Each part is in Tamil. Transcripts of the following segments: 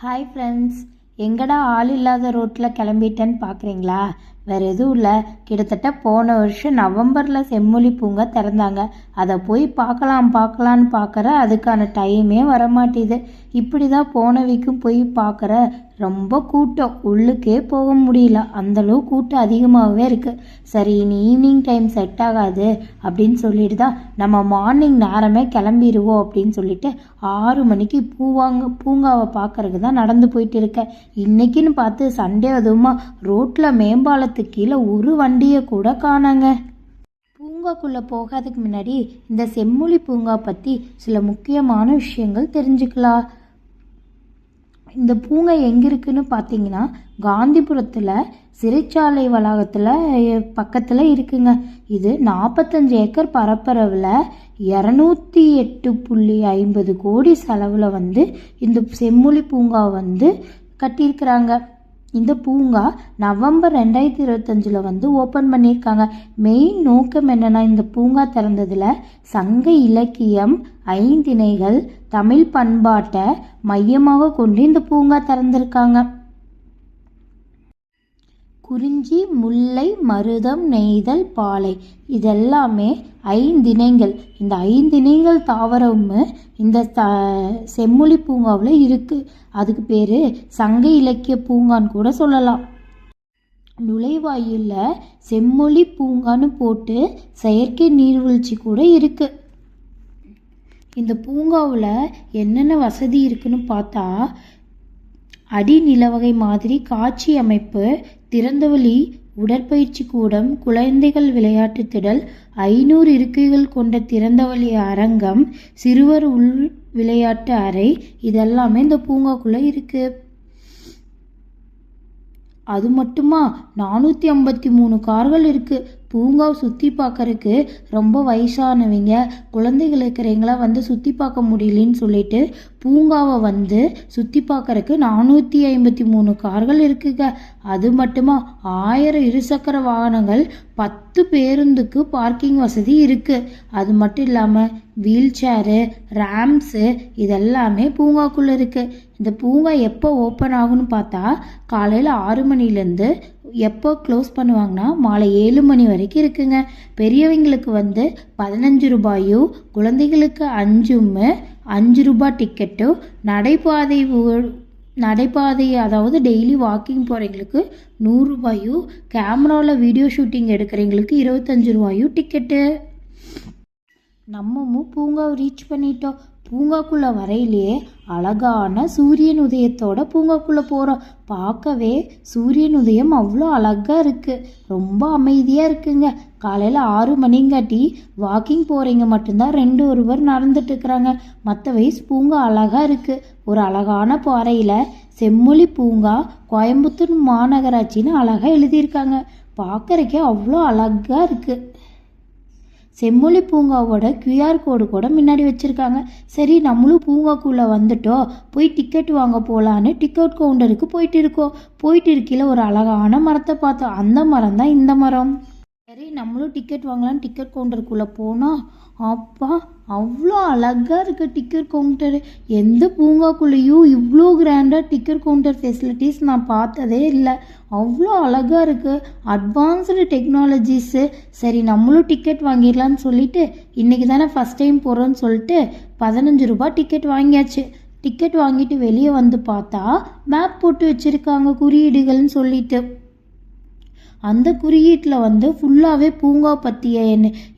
ஹாய் ஃப்ரெண்ட்ஸ், எங்கடா ஆள் இல்லாத ரோட்டில் கிளம்பிட்டேன்னு பார்க்குறீங்களா? வேறு எதுவும் இல்லை, கிட்டத்தட்ட போன வருஷம் நவம்பரில் செம்மொழி பூங்கா திறந்தாங்க. அதை போய் பார்க்கலான்னு பார்க்குற அதுக்கான டைமே வரமாட்டேது. இப்படி தான் போன வீக்கும் போய் பார்க்குற, ரொம்ப கூட்டம், உள்ளுக்கே போக முடியல, அந்தளவு கூட்டம் அதிகமாகவே இருக்குது. சரி, இனி ஈவினிங் டைம் செட் ஆகாது அப்படின்னு சொல்லிட்டு தான் நம்ம மார்னிங் நேரமே கிளம்பிடுவோம் அப்படின்னு சொல்லிட்டு 6 மணிக்கு பூங்காவை பார்க்கறதுக்கு தான் நடந்து போயிட்டு இருக்கேன். இன்றைக்கின்னு பார்த்து சண்டே அதுவுமா ரோட்டில் மேம்பாலத்துக்கு கீழே ஒரு வண்டியை கூட காணாங்க. பூங்காக்குள்ளே போகாததுக்கு முன்னாடி இந்த செம்மொழி பூங்கா பற்றி சில முக்கியமான விஷயங்கள் தெரிஞ்சுக்கலாம். இந்த பூங்கா எங்கே இருக்குன்னு பார்த்தீங்கன்னா, காந்திபுரத்தில் சிறைச்சாலை வளாகத்தில் பக்கத்தில் இருக்குங்க. இது 45 ஏக்கர் பரப்பளவில் 208.50 கோடி செலவில் இந்த செம்மொழி பூங்கா கட்டியிருக்கிறாங்க. இந்த பூங்கா நவம்பர் 2025 ஓப்பன் பண்ணியிருக்காங்க. மெயின் நோக்கம் என்னென்னா, இந்த பூங்கா திறந்ததில் சங்க இலக்கியம், ஐந்திணைகள், தமிழ் பண்பாட்டை மையமாக கொண்டு இந்த பூங்கா திறந்திருக்காங்க. குறிஞ்சி, முல்லை, மருதம், நெய்தல், பாலை இதெல்லாமே ஐந்திணைகள். இந்த ஐந்திணைகள் தாவரமும் இந்த செம்மொழி பூங்காவில் இருக்குது. அதுக்கு பேர் சங்க இலக்கிய பூங்கான்னு கூட சொல்லலாம். நுழைவாயிலில் செம்மொழி பூங்கான்னு போட்டு செயற்கை நீர்வீழ்ச்சி கூட இருக்குது. இந்த பூங்காவில் என்னென்ன வசதி இருக்குன்னு பார்த்தா, அடிநிலவகை மாதிரி காட்சி அமைப்பு, திறந்தவெளி உடற்பயிற்சி கூடம், குழந்தைகள் விளையாட்டு திடல், 500 இருக்கைகள் கொண்ட திறந்தவெளி அரங்கம், சிறுவர் உள் விளையாட்டு அறை இதெல்லாமே இந்த பூங்காக்குள்ளே இருக்குது. அது மட்டுமா, 453 கார்கள் இருக்குது. பூங்காவை சுற்றி பார்க்கறதுக்கு ரொம்ப வயசானவங்க, குழந்தைகள் இருக்கிறவங்கள சுற்றி பார்க்க முடியலன்னு சொல்லிட்டு பூங்காவை சுற்றி பார்க்கறதுக்கு 453 கார்கள் இருக்குங்க. அது மட்டுமா, 1000 இருசக்கர வாகனங்கள், 10 பேருந்துக்கு பார்க்கிங் வசதி இருக்குது. அது மட்டும் இல்லாமல் வீல் சேரு, ரேம்ஸு இதெல்லாமே பூங்காக்குள்ளே இருக்குது. இந்த பூங்கா எப்போ ஓப்பன் ஆகுன்னு பார்த்தா, காலையில் 6 மணிலேருந்து எப்போ க்ளோஸ் பண்ணுவாங்கன்னா மாலை 7 மணி வரைக்கும் இருக்குங்க. பெரியவங்களுக்கு 15 ரூபாயும், குழந்தைகளுக்கு 5 ரூபாய் டிக்கெட்டும், நடைபாதை அதாவது டெய்லி வாக்கிங் போகிறவங்களுக்கு 100 ரூபாயும், கேமராவில் வீடியோ ஷூட்டிங் எடுக்கிறவங்களுக்கு 25 ரூபாயும் டிக்கெட்டு. நம்மமும் பூங்காவை ரீச் பண்ணிட்டோம். பூங்காக்குள்ளே வரையிலே அழகான சூரியன் உதயத்தோட பூங்காக்குள்ளே போகிறோம். பார்க்கவே சூரியன் உதயம் அவ்வளோ அழகாக இருக்குது. ரொம்ப அமைதியாக இருக்குங்க. காலையில் 6 மணிங்காட்டி வாக்கிங் போகிறவங்க மட்டும்தான் ஒருவர் நடந்துட்டு இருக்கிறாங்க. மற்ற வயசு பூங்கா அழகாக இருக்குது. ஒரு அழகான பாறையில் செம்மொழி பூங்கா கோயம்புத்தூர் மாநகராட்சின்னு அழகாக எழுதியிருக்காங்க. பார்க்குறக்கே அவ்வளோ அழகாக இருக்குது. செம்மொழி பூங்காவோட QR கோடு கூட முன்னாடி வச்சுருக்காங்க. சரி, நம்மளும் பூங்காக்குள்ளே வந்துட்டோம், போய் டிக்கெட் வாங்க போகலான்னு டிக்கெட் கவுண்டருக்கு போயிட்டு இருக்கையில் ஒரு அழகான மரத்தை பார்த்தோம். அந்த மரம் தான் இந்த மரம். சரி, நம்மளும் டிக்கெட் வாங்கலான்னு டிக்கெட் கவுண்டருக்குள்ளே போனோம். அப்பா, அவ்வளோ அழகாக இருக்குது டிக்கெட் கவுண்டரு. எந்த பூங்காக்குள்ளேயும் இவ்வளோ கிராண்டாக டிக்கெட் கவுண்டர் ஃபெசிலிட்டிஸ் நான் பார்த்ததே இல்லை. அவ்வளோ அழகாக இருக்குது, அட்வான்ஸ்டு டெக்னாலஜிஸு. சரி, நம்மளும் டிக்கெட் வாங்கிடலான்னு சொல்லிட்டு, இன்றைக்கி தானே ஃபஸ்ட் டைம் போகிறோன்னு சொல்லிட்டு 15 ரூபாய் டிக்கெட் வாங்கியாச்சு. டிக்கெட் வாங்கிட்டு வெளியே பார்த்தா மேப் போட்டு வச்சுருக்காங்க, குறியீடுகள்னு சொல்லிட்டு. அந்த குறியீட்டில் ஃபுல்லாகவே பூங்கா பற்றிய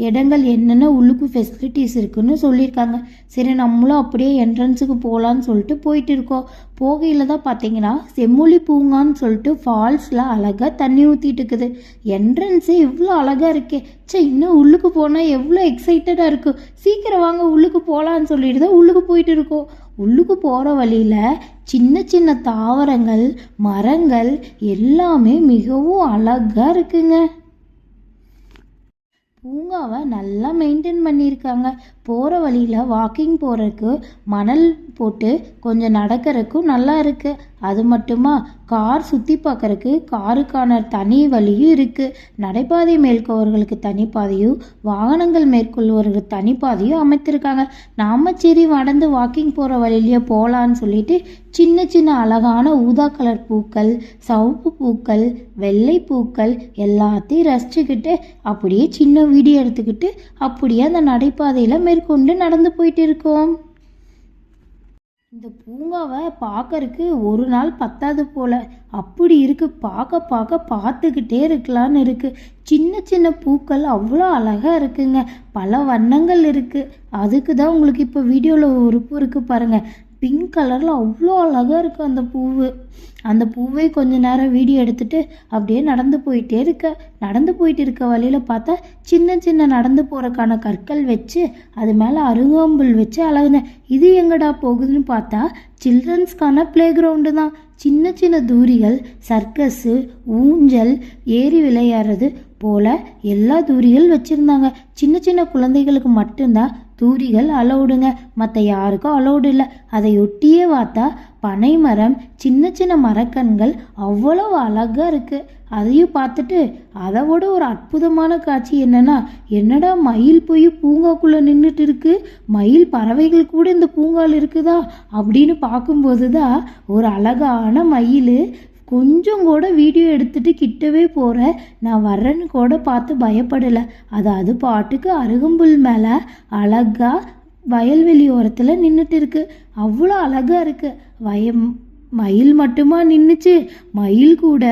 இடங்கள் என்னென்ன உள்ளுக்கு ஃபெசிலிட்டிஸ் இருக்குன்னு சொல்லியிருக்காங்க. சரி, நம்மளும் அப்படியே என்ட்ரன்ஸுக்கு போகலான்னு சொல்லிட்டு போயிட்டு இருக்கோம். போகையில் தான் பார்த்தீங்கன்னா செம்மொழி பூங்கான்னு சொல்லிட்டு ஃபால்ஸில் அழகாக தண்ணி ஊற்றிட்டு இருக்குது. என்ட்ரன்ஸே இவ்வளோ அழகாக இருக்கே. இன்னும் உள்ளுக்கு போனால் எவ்வளோ எக்ஸைட்டடாக இருக்கும். சீக்கிரம் வாங்க உள்ளுக்கு போகலான்னு சொல்லிட்டு தான் உள்ளுக்கு போயிட்டு இருக்கோம். உள்ளுக்கு போகிற வழியில் சின்ன சின்ன தாவரங்கள், மரங்கள் எல்லாமே மிகவும் அழகாக இருக்குங்க. பூங்காவை நல்லா மெயின்டைன் பண்ணியிருக்காங்க. போகிற வழியில் வாக்கிங் போகிறதுக்கு மணல் போட்டு கொஞ்சம் நடக்கிறதுக்கும் நல்லா இருக்குது. அது மட்டுமா, கார் சுற்றி பார்க்குறதுக்கு காருக்கான தனி வழியும் இருக்குது. நடைபாதை மேற்கொள்வர்களுக்கு தனிப்பாதையும், வாகனங்கள் மேற்கொள்வர்களுக்கு தனிப்பாதையும் அமைத்திருக்காங்க. நாம் சரி நடந்து வாக்கிங் போகிற வழியிலேயே போகலான்னு சொல்லிட்டு சின்ன சின்ன அழகான ஊதா கலர் பூக்கள், சிவப்பு பூக்கள், வெள்ளை பூக்கள் எல்லாத்தையும் ரசிச்சுக்கிட்டு அப்படியே சின்ன வீடியோ எடுத்துக்கிட்டு அப்படியே அந்த நடைபாதையில் மேற்கொண்டு நடந்து போயிட்டு இருக்கோம். இந்த பூங்காவை பார்க்கறக்கு ஒரு நாள் பத்தாது போல, அப்படி இருக்கு. பார்த்துக்கிட்டே இருக்கலான்னு இருக்கு. சின்ன சின்ன பூக்கள் அவ்வளோ அழகாக இருக்குங்க. பல வண்ணங்கள் இருக்குது. அதுக்கு தான் உங்களுக்கு இப்போ வீடியோவில் ஒரு பூ இருக்குது பாருங்கள். பிங்க் கலரில் அவ்வளோ அழகாக இருக்குது அந்த பூவு. அந்த பூவை கொஞ்ச நேரம் வீடியோ எடுத்துகிட்டு அப்படியே நடந்து போயிட்டு இருக்க வழியில் பார்த்தா சின்ன சின்ன நடந்து போகிறக்கான கற்கள் வச்சு அது மேலே அருகம்புல் வச்சு அழகுனேன். இது எங்கடா போகுதுன்னு பார்த்தா சில்ட்ரன்ஸ்க்கான ப்ளே கிரவுண்டு தான். சின்ன சின்ன தூரிகள், சர்க்கஸு, ஊஞ்சல், ஏறி விளையாடுறது போல் எல்லா தூரிகள் வச்சுருந்தாங்க. சின்ன சின்ன குழந்தைகளுக்கு மட்டும்தான் தூரிகள் அலௌடுங்க, மற்ற யாருக்கும் அலௌடு இல்லை. அதை ஒட்டியே பார்த்தா பனை மரம், சின்ன சின்ன மரக்கன்கள் அவ்வளோ அழகாக இருக்குது. அதையும் பார்த்துட்டு அதை விட ஒரு அற்புதமான காட்சி என்னடா மயில் போய் பூங்காக்குள்ளே நின்றுட்டு இருக்கு, மயில் பறவைகள் கூட இந்த பூங்காவில் இருக்குதா அப்படின்னு பார்க்கும்போது தான் ஒரு அழகான மயில் கொஞ்சம் கூட வீடியோ எடுத்துகிட்டு கிட்டவே போகிற நான் வர்றேன்னு கூட பார்த்து பயப்படலை. அது பாட்டுக்கு அருகம்புல் மேலே அழகாக வயல்வெளி ஓரத்தில் நின்றுட்டு இருக்கு. அவ்வளோ அழகாக இருக்குது. மயில் மட்டுமா நின்றுச்சு, மயில் கூட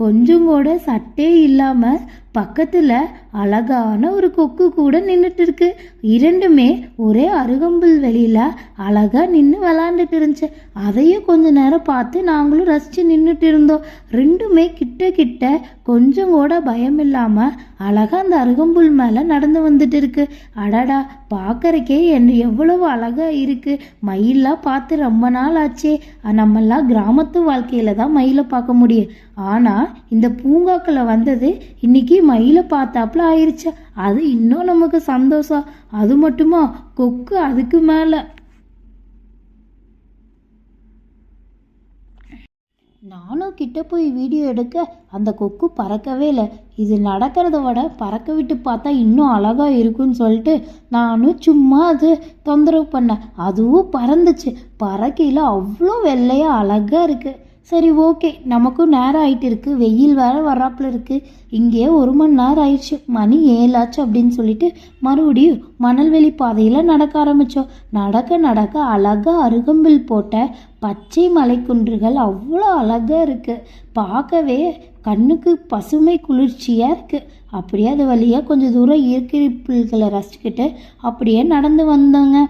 கொஞ்சம் கூட சட்டே இல்லாமல் பக்கத்தில் அழகான ஒரு கொக்கு கூட நின்றுட்டு இருக்கு. இரண்டுமே ஒரே அருகம்புல் வெளியில் அழகாக நின்று விளாண்டுட்டு இருந்துச்சு. அதையும் கொஞ்ச நேரம் பார்த்து நாங்களும் ரசித்து நின்றுட்டு இருந்தோம். ரெண்டுமே கிட்ட கொஞ்சம் கூட பயம் இல்லாமல் அழகாக அந்த அருகம்புல் மேலே நடந்து வந்துட்டு இருக்கு. அடடா, பார்க்கறக்கே எவ்வளவு அழகாக இருக்குது. மயிலாம் பார்த்து ரொம்ப நாள் ஆச்சே. நம்மெல்லாம் கிராமத்து வாழ்க்கையில் தான் மயிலை பார்க்க முடியும். ஆனால் இந்த பூங்காக்களை வந்தது இன்னைக்கு மயிலை பார்த்தாப்புல ஆயிடுச்சு. அது இன்னும் நமக்கு சந்தோஷம். அது மட்டுமா, கொக்கு அதுக்கு மேலே. நானும் கிட்ட போய் வீடியோ எடுக்க அந்த கொக்கு பறக்கவே இல்லை. இது நடக்கிறத விட பறக்க விட்டு பார்த்தா இன்னும் அழகாக இருக்குன்னு சொல்லிட்டு நானும் சும்மா அது தொந்தரவு பண்ணேன். அதுவும் பறந்துச்சு. பறக்கையில் அவ்வளோ வெள்ளையாக அழகாக இருக்குது. சரி, ஓகே, நமக்கும் நேரம் ஆகிட்டு இருக்குது. வெயில் வேறு வர்றாப்புல இருக்குது. இங்கே 1 மணி நேரம் ஆயிடுச்சு, மணி 7 ஆச்சு அப்படின்னு சொல்லிட்டு மறுபடியும் மணல்வெளி பாதையில் நடக்க ஆரம்பித்தோம். நடக்க அழகாக அருகம்பில் போட்ட பச்சை மலைக்குன்றுகள் அவ்வளோ அழகாக இருக்குது. பார்க்கவே கண்ணுக்கு பசுமை குளிர்ச்சியாக இருக்குது. அப்படியே அது வழியாக கொஞ்சம் தூரம் இயற்கை புல்களை ரசிச்சுக்கிட்டு அப்படியே நடந்து வந்தோங்க.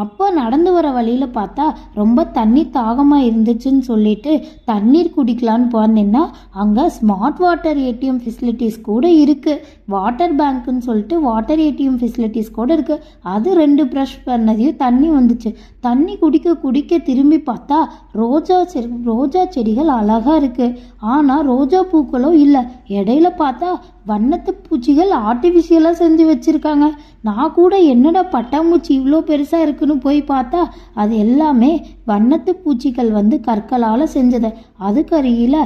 அப்போ நடந்து வர வழியில் பார்த்தா ரொம்ப தண்ணி தாகமாக இருந்துச்சுன்னு சொல்லிட்டு தண்ணீர் குடிக்கலான்னு போனேன்னா அங்கே ஸ்மார்ட் வாட்டர் ஏடிஎம் ஃபெசிலிட்டிஸ் கூட இருக்குது. வாட்டர் பேங்க்குன்னு சொல்லிட்டு வாட்டர் ஏடிஎம் ஃபெசிலிட்டிஸ் கூட இருக்குது. அது 2 ப்ரஷ் பண்ணதையும் தண்ணி வந்துச்சு. தண்ணி குடிக்க திரும்பி பார்த்தா ரோஜா செடிகள் அழகாக இருக்குது. ஆனால் ரோஜா பூக்களும் இல்லை. இடையில பார்த்தா வண்ணத்து பூச்சிகள் ஆர்டிஃபிஷியலாக செஞ்சு வச்சுருக்காங்க. நான் கூட என்னடா பட்டாம்பூச்சி இவ்வளோ பெருசாக இருக்குன்னு போய் பார்த்தா அது எல்லாமே வண்ணத்து பூச்சிகள் கற்களால் செஞ்சது. அதுக்கருகில்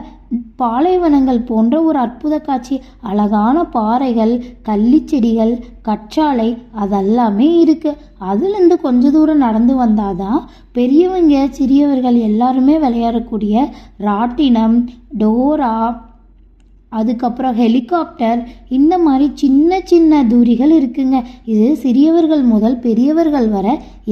பாலைவனங்கள் போன்ற ஒரு அற்புத காட்சி. அழகான பாறைகள், கள்ளிச்செடிகள், கற்றாழை அதெல்லாமே இருக்குது. அதுலேருந்து கொஞ்ச தூரம் நடந்து வந்தாதான் பெரியவங்க சிறியவர்கள் எல்லாருமே விளையாடக்கூடிய ராட்டினம், டோரா, அதுக்கப்புறம் ஹெலிகாப்டர், இந்த மாதிரி சின்ன சின்ன தூரிகள் இருக்குங்க. இது சிறியவர்கள் முதல் பெரியவர்கள் வர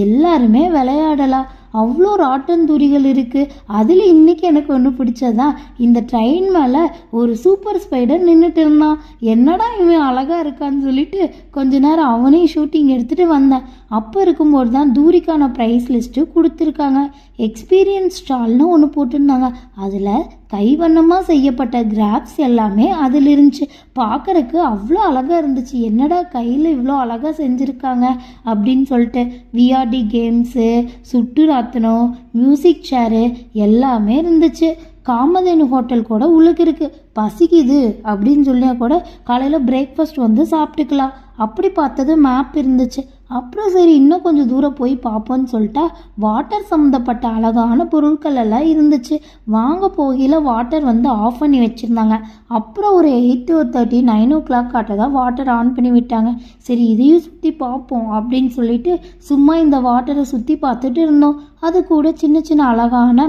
எல்லாருமே விளையாடலாம். அவ்வளோ ராட்டன் தூரிகள் இருக்குது. அதில் இன்றைக்கி எனக்கு ஒன்று பிடிச்சதான், இந்த ட்ரெயின் மேலே ஒரு சூப்பர் ஸ்பைடர் நின்றுட்டு இருந்தான். என்னடா இவன் அழகாக இருக்கான்னு சொல்லிட்டு கொஞ்ச நேரம் அவனையும் ஷூட்டிங் எடுத்துகிட்டு வந்தேன். அப்போ இருக்கும்போது தான் தூரிக்கான ப்ரைஸ் லிஸ்ட்டு கொடுத்துருக்காங்க. எக்ஸ்பீரியன்ஸ் ஸ்டால்னு ஒன்று போட்டிருந்தாங்க. அதில் கைவண்ணமாக செய்யப்பட்ட கிராப்ஸ் எல்லாமே அதில் இருந்துச்சு. பார்க்குறக்கு அவ்வளோ அழகாக இருந்துச்சு. என்னடா கையில் இவ்வளோ அழகாக செஞ்சுருக்காங்க அப்படின்னு சொல்லிட்டு விஆர்டி கேம்ஸு, சுற்றுராத்தனம், மியூசிக் சேரு எல்லாமே இருந்துச்சு. காமதேனு ஹோட்டல் கூட உள்ளுக்கு இருக்குது. பசிக்குது அப்படின்னு சொல்லியா கூட காலையில் பிரேக்ஃபாஸ்ட் சாப்பிட்டுக்கலாம். அப்படி பார்த்தது மேப் இருந்துச்சு. அப்புறம் சரி இன்னும் கொஞ்சம் தூரம் போய் பார்ப்போன்னு சொல்லிட்டா வாட்டர் சம்மந்தப்பட்ட அழகான பொருட்கள் எல்லாம் இருந்துச்சு. வாங்க போகையில் வாட்டர் வந்து ஆஃப் பண்ணி வச்சுருந்தாங்க. அப்புறம் ஒரு 8:30 9 காட்ட தான் வாட்டர் ஆன் பண்ணி விட்டாங்க. சரி இதையும் சுற்றி பார்ப்போம் அப்படின்னு சொல்லிட்டு சும்மா இந்த வாட்டரை சுற்றி பார்த்துட்டு இருந்தோம். அது கூட சின்ன சின்ன அழகான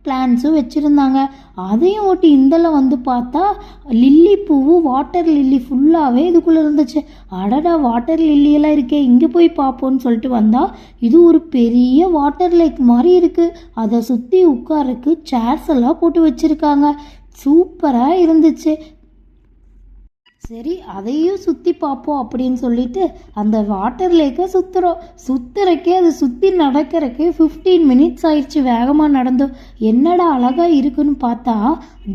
பிளான்ஸும் வச்சுருந்தாங்க. அதையும் ஒட்டி இந்தெல்லாம் வந்து பார்த்தா லில்லி பூவும் வாட்டர் லில்லி ஃபுல்லாகவே இதுக்குள்ளே இருந்துச்சு. அடடா வாட்டர் லில்லியெல்லாம் இருக்கே, இங்கே போய் பார்ப்போன்னு சொல்லிட்டு வந்தால் இது ஒரு பெரிய வாட்டர் லேக் மாதிரி இருக்குது. அதை சுற்றி உட்காரக்கு சேர்ஸ் எல்லாம் போட்டு வச்சுருக்காங்க. சூப்பராக இருந்துச்சு. சரி அதையும் சுற்றி பார்ப்போம் அப்படின்னு சொல்லிட்டு அந்த வாட்டர் லேக்கை சுற்றுறக்கே அது சுற்றி நடக்கிறக்கே 15 மினிட்ஸ் ஆயிடுச்சு. வேகமாக நடந்தோம். என்னடா அழகாக இருக்குன்னு பார்த்தா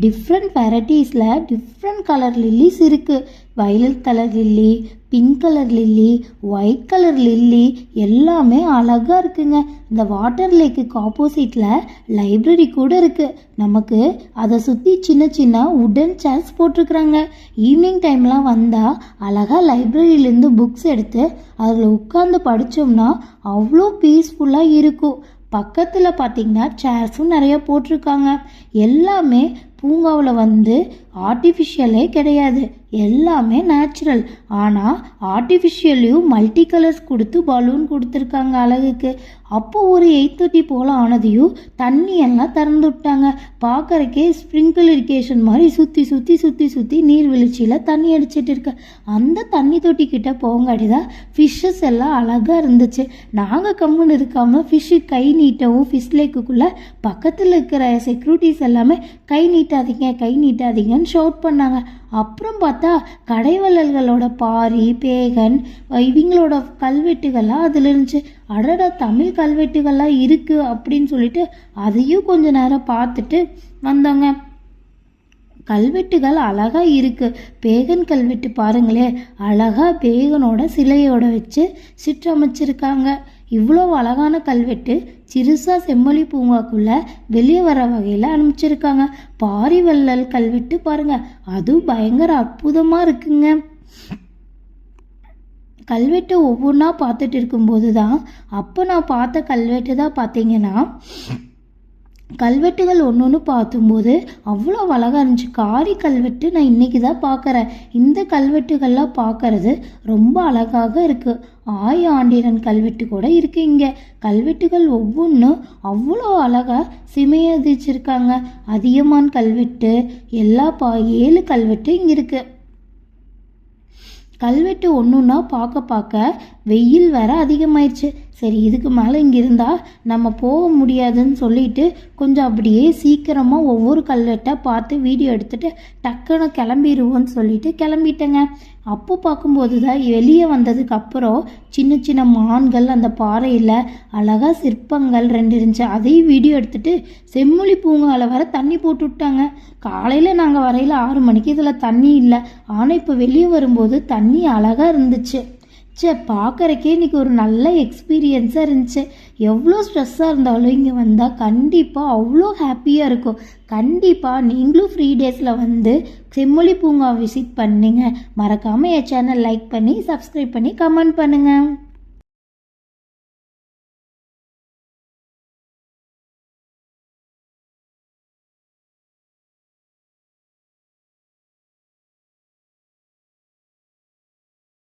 டிஃப்ரெண்ட் வெரைட்டிஸில் டிஃப்ரெண்ட் கலர் லில்லிஸ் இருக்குது. Violet colour lily, pink colour lily, white colour lily எல்லாமே அழகாக இருக்குங்க. இந்த வாட்டர் லேக்குக்கு ஆப்போசிட்டில் லைப்ரரி கூட இருக்குது. நமக்கு அதை சுற்றி சின்ன சின்ன உடன் சேர்ஸ் போட்டிருக்குறாங்க. ஈவினிங் டைம்லாம் வந்தால் அழகாக லைப்ரரியிலேருந்து புக்ஸ் எடுத்து அதில் உட்காந்து படித்தோம்னா அவ்வளோ பீஸ்ஃபுல்லாக இருக்கும். பக்கத்தில் பார்த்திங்கன்னா சேர்ஸும் நிறைய போட்டிருக்காங்க. எல்லாமே பூங்காவில் வந்து ஆர்டிஃபிஷியலே கிடையாது, எல்லாமே நேச்சுரல். ஆனால் ஆர்டிஃபிஷியல்லையும் மல்டி கலர்ஸ் கொடுத்து பலூன் கொடுத்துருக்காங்க அழகுக்கு. அப்போ ஒரு 8:30 போல் ஆனதையும் தண்ணியெல்லாம் திறந்து விட்டாங்க. பார்க்குறக்கே ஸ்ப்ரிங்கிள் இரிகேஷன் மாதிரி சுற்றி சுற்றி சுற்றி சுற்றி நீர்வீழ்ச்சியில் தண்ணி அடிச்சிட்டு இருக்கு. அந்த தண்ணி தொட்டிக்கிட்ட போங்காடி தான் ஃபிஷ்ஷஸ் எல்லாம் அழகாக இருந்துச்சு. நாங்கள் கம்முன்னு இருக்காமல் ஃபிஷ்ஷு கை நீட்டவும் ஃபிஷ் லேக்குக்குள்ளே பக்கத்தில் இருக்கிற செக்யூரிட்டிஸ் எல்லாமே கை நீட்டாதீங்கன்னு ஷவுட் பண்ணாங்க. அப்புறம் பார்த்தா கடைவள்ளல்களோட பாரி, பேகன், இவங்களோட கல்வெட்டுகள்லாம் அதில் இருந்துச்சு. அடடா தமிழ் கல்வெட்டுகள்லாம் இருக்குது அப்படின்னு சொல்லிட்டு அதையும் கொஞ்ச நேரம் பார்த்துட்டு வந்தோங்க. கல்வெட்டுகள் அழகாக இருக்குது. பேகன் கல்வெட்டு பாருங்களேன், அழகாக பேகனோட சிலையோட வச்சு சிற்றமைச்சிருக்காங்க. இவ்வளோ அழகான கல்வெட்டு சிறுசாக செம்மொழி பூங்காக்குள்ளே வெளியே வர வகையில் அனுப்பிச்சிருக்காங்க. பாரிவள்ளல் கல்வெட்டு பாருங்கள், அதுவும் பயங்கர அற்புதமாக இருக்குங்க. கல்வெட்டு ஒவ்வொன்றா பார்த்துட்டு இருக்கும்போது தான் அப்போ நான் பார்த்த கல்வெட்டு தான் பார்த்தீங்கன்னா கல்வெட்டுகள் ஒன்று பார்த்தும்போது அவ்வளோ அழகாக இருந்துச்சு. காரி கல்வெட்டு நான் இன்றைக்கி தான் பார்க்குறேன். இந்த கல்வெட்டுகள்லாம் பார்க்குறது ரொம்ப அழகாக இருக்குது. ஆண்டிரன் கல்வெட்டு கூட இருக்குது இங்கே. கல்வெட்டுகள் ஒவ்வொன்றும் அவ்வளோ அழகாக சிமையதிச்சிருக்காங்க. அதியமான் கல்வெட்டு எல்லாம் 7 கல்வெட்டு இங்கே இருக்குது. கல்வெட்டு ஒன்றுன்னா பார்க்க வெயில் வேற அதிகமாயிடுச்சு. சரி இதுக்கு மேலே இங்கே இருந்தால் நம்ம போக முடியாதுன்னு சொல்லிட்டு கொஞ்சம் அப்படியே சீக்கிரமாக ஒவ்வொரு கல்வெட்டாக பார்த்து வீடியோ எடுத்துகிட்டு டக்குன்னு கிளம்பிடுவோன்னு சொல்லிட்டு கிளம்பிட்டேங்க. அப்போ பார்க்கும்போது தான் வெளியே வந்ததுக்கு அப்புறம் சின்ன சின்ன மான்கள் அந்த பாறையில் அழகாக சிற்பங்கள் 2 இருந்துச்சு. அதையும் வீடியோ எடுத்துகிட்டு செம்மொழி பூங்காவில் வர தண்ணி போட்டு விட்டாங்க. காலையில் நாங்கள் வரையில் 6 மணிக்கு இதில் தண்ணி இல்லை. ஆனால் இப்போ வெளியே வரும்போது தண்ணி அழகாக இருந்துச்சு. பார்க்குறக்கே இன்றைக்கி ஒரு நல்ல எக்ஸ்பீரியன்ஸாக இருந்துச்சு. எவ்வளோ ஸ்ட்ரெஸ்ஸாக இருந்தாலும் இங்கே வந்தால் கண்டிப்பாக அவ்வளோ ஹாப்பியாக இருக்கும். கண்டிப்பாக நீங்களும் ஃப்ரீ டேஸில் வந்து செம்மொழி பூங்கா விசிட் பண்ணுங்க. மறக்காமல் என் சேனல் லைக் பண்ணி சப்ஸ்கிரைப் பண்ணி கமெண்ட் பண்ணுங்கள்.